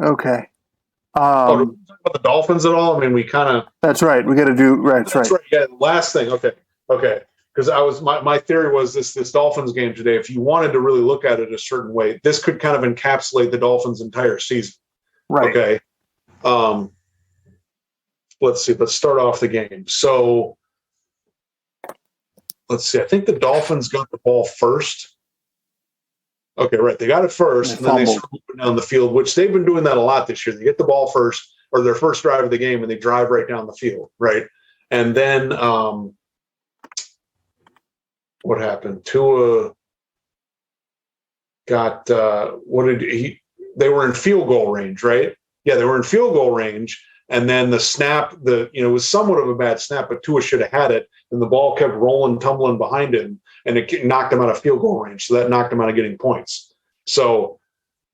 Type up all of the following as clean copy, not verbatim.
Okay. Oh, do we talk about the Dolphins at all? I mean, we kind of. That's right. We got to do right. That's right. Yeah. Last thing. Okay. Because my theory was this Dolphins game today. If you wanted to really look at it a certain way, this could kind of encapsulate the Dolphins' entire season. Right. Okay. Let's see. Let's start off the game. So let's see. I think the Dolphins got the ball first. Okay, right. They got it first, and then they start moving down the field, which they've been doing that a lot this year. They get the ball first, or their first drive of the game, and they drive right down the field, right? And then what happened? Tua got they were in field goal range, right? Yeah, they were in field goal range, and then the snap, it was somewhat of a bad snap, but Tua should have had it, and the ball kept rolling, tumbling behind him, and it knocked him out of field goal range. So that knocked him out of getting points. So,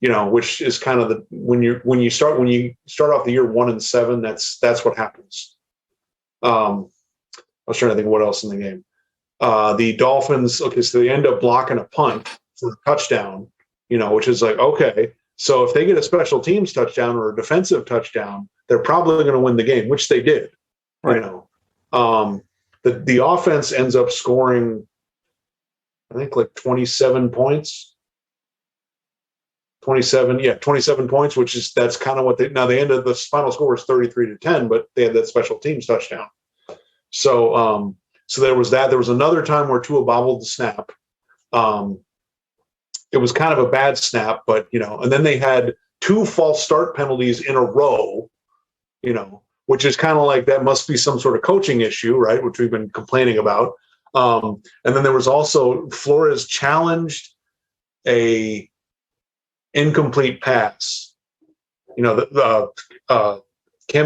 which is kind of when you start off the year 1-7, that's what happens. I was trying to think of what else in the game. The Dolphins, okay, so they end up blocking a punt for a touchdown, which is like, okay, so if they get a special teams touchdown or a defensive touchdown, they're probably going to win the game, which they did. Right. The offense ends up scoring, I think, like 27 points. 27 points, that's kind of what they ended. The final score was 33-10, but they had that special teams touchdown. So there was that. There was another time where Tua bobbled the snap. It was kind of a bad snap, but and then they had 2 false start penalties in a row, which is kind of like that must be some sort of coaching issue, right? Which we've been complaining about. And then there was also Flores challenged a incomplete pass. Cam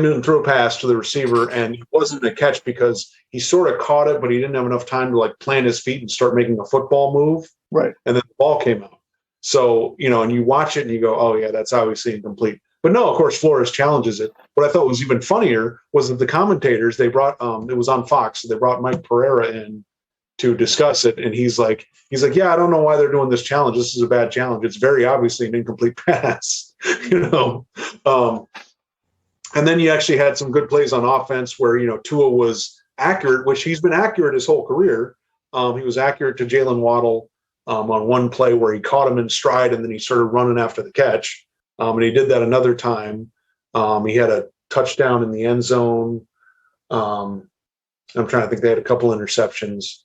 Newton threw a pass to the receiver, and it wasn't a catch because he sort of caught it, but he didn't have enough time to like plant his feet and start making a football move. Right. And then the ball came out. So, and you watch it and you go, oh yeah, that's obviously incomplete. But no, of course, Flores challenges it. What I thought was even funnier was that the commentators, they brought, it was on Fox, so they brought Mike Pereira in to discuss it. And he's like, yeah, I don't know why they're doing this challenge. This is a bad challenge. It's very obviously an incomplete pass, and then you actually had some good plays on offense where, Tua was accurate, which he's been accurate his whole career. He was accurate to Jalen Waddle on one play where he caught him in stride and then he started running after the catch. And he did that another time. He had a touchdown in the end zone. I'm trying to think, they had a couple interceptions,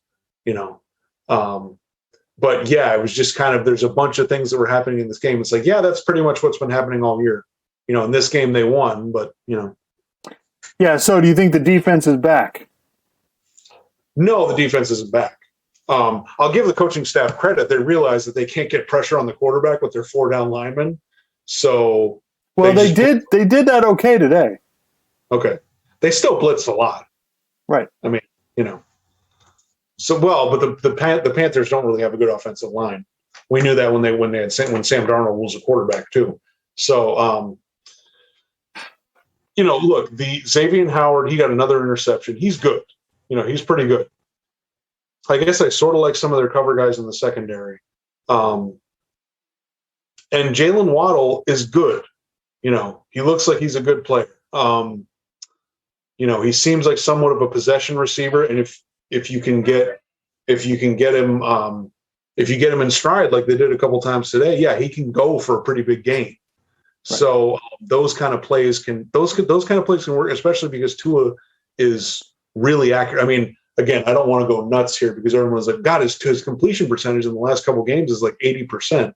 but yeah, it was just kind of, there's a bunch of things that were happening in this game. It's like, yeah, that's pretty much what's been happening all year. In this game they won, but Yeah. So do you think the defense is back? No, the defense isn't back. I'll give the coaching staff credit. They realize that they can't get pressure on the quarterback with their 4 down linemen. So they did that okay today. Okay. They still blitzed a lot. Right. I mean, so but the Panthers don't really have a good offensive line. We knew that when Sam Darnold was a quarterback too. So look, the Xavier Howard, he got another interception. He's good. He's pretty good. I guess I sort of like some of their cover guys in the secondary. And Jalen Waddle is good. He looks like he's a good player. He seems like somewhat of a possession receiver. And if you can get him in stride like they did a couple times today, yeah, he can go for a pretty big gain. Right. So those kind of plays can work, especially because Tua is really accurate. I mean, again, I don't want to go nuts here because everyone's like, God, his completion percentage in the last couple of games is like 80%.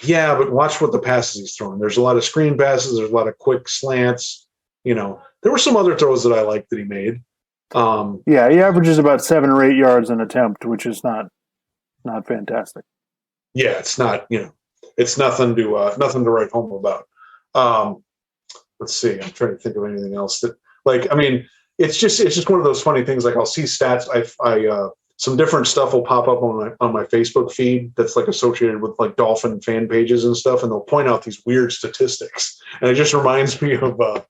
Yeah, but watch what the passes he's throwing. There's a lot of screen passes. There's a lot of quick slants. There were some other throws that I liked that he made. Yeah, he averages about 7 or 8 yards an attempt, which is not fantastic. Yeah, it's not. It's nothing to write home about. Let's see. I'm trying to think of anything else that, it's just one of those funny things. Like I'll see stats. I some different stuff will pop up on my Facebook feed that's like associated with like Dolphin fan pages and stuff, and they'll point out these weird statistics. And it just reminds me of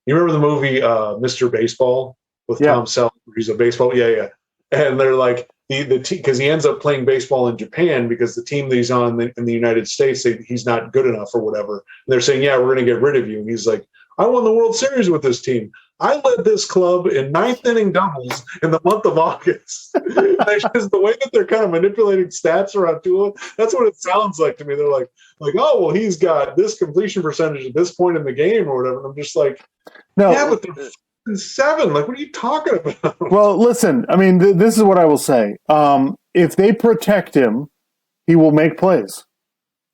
you remember the movie Mr. Baseball with Tom Selleck, where he's a baseball? Yeah. and they're like the team because he ends up playing baseball in Japan because the team that he's on in the United States he's not good enough or whatever. And they're saying, yeah, we're going to get rid of you, and he's like, I won the World Series with this team. I led this club in ninth inning doubles in the month of August. Just the way that they're kind of manipulating stats around Tua, that's what it sounds like to me. They're like, oh, well, he's got this completion percentage at this point in the game or whatever. And I'm just like, no, yeah, but they're 7. Like, what are you talking about? Well, listen, I mean, this is what I will say. If they protect him, he will make plays.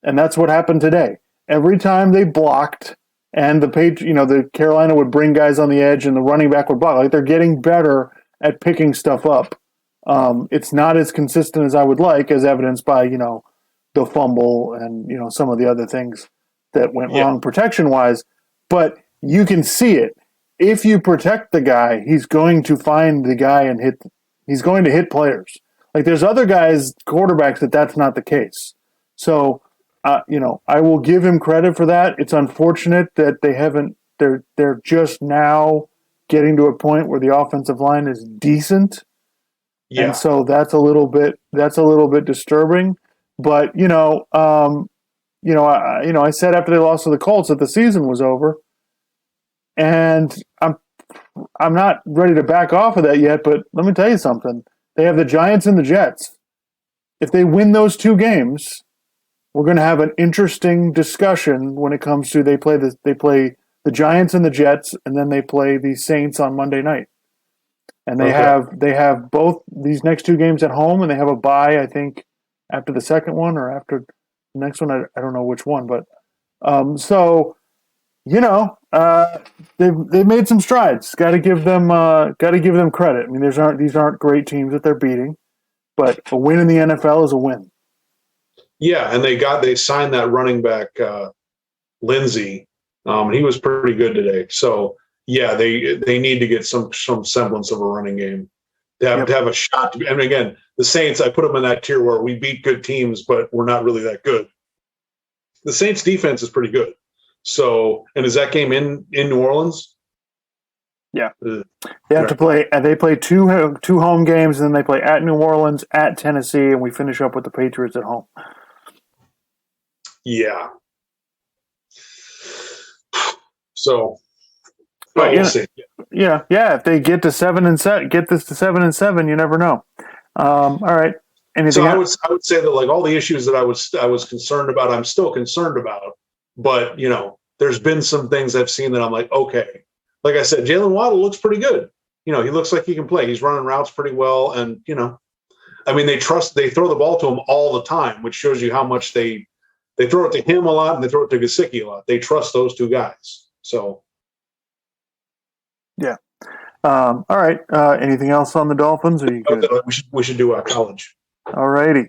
And that's what happened today. Every time they blocked, and the Carolina would bring guys on the edge, and the running back would block. Like, they're getting better at picking stuff up. It's not as consistent as I would like, as evidenced by the fumble and some of the other things that went wrong protection wise. But you can see it. If you protect the guy, he's going to find the guy and he's going to hit players. Like, there's other guys, quarterbacks, that's not the case. So. I will give him credit for that. It's unfortunate that they're just now getting to a point where the offensive line is decent. Yeah. And so that's a little bit disturbing. But, I said after they lost to the Colts that the season was over. And I'm not ready to back off of that yet, but let me tell you something. They have the Giants and the Jets. If they win those 2 games, we're going to have an interesting discussion when it comes to they play the Giants and the Jets, and then they play the Saints on Monday night. And they have both these next 2 games at home, and they have a bye, I think, after the second one or after the next one. I don't know which one, but they've made some strides. Got to give them credit. I mean, these aren't great teams that they're beating, but a win in the NFL is a win. Yeah, and they signed that running back Lindsey. He was pretty good today. So yeah, they need to get some semblance of a running game to have a shot. And again, the Saints, I put them in that tier where we beat good teams, but we're not really that good. The Saints defense is pretty good. So, and is that game in New Orleans? Yeah, they have to play. They play two home games, and then they play at New Orleans, at Tennessee, and we finish up with the Patriots at home. Yeah. So, we'll see. Yeah. If they get to 7 and 7, get this to 7 and 7, you never know. All right. Anything else? I would say that like all the issues that I was concerned about, I'm still concerned about. But there's been some things I've seen that I'm like, okay. Like I said, Jalen Waddle looks pretty good. He looks like he can play. He's running routes pretty well, and I mean, they throw the ball to him all the time, which shows you how much they throw it to him a lot and they throw it to Gesicki a lot. They trust those 2 guys. So, yeah. All right. Anything else on the Dolphins? Or you good? We should do college. All righty.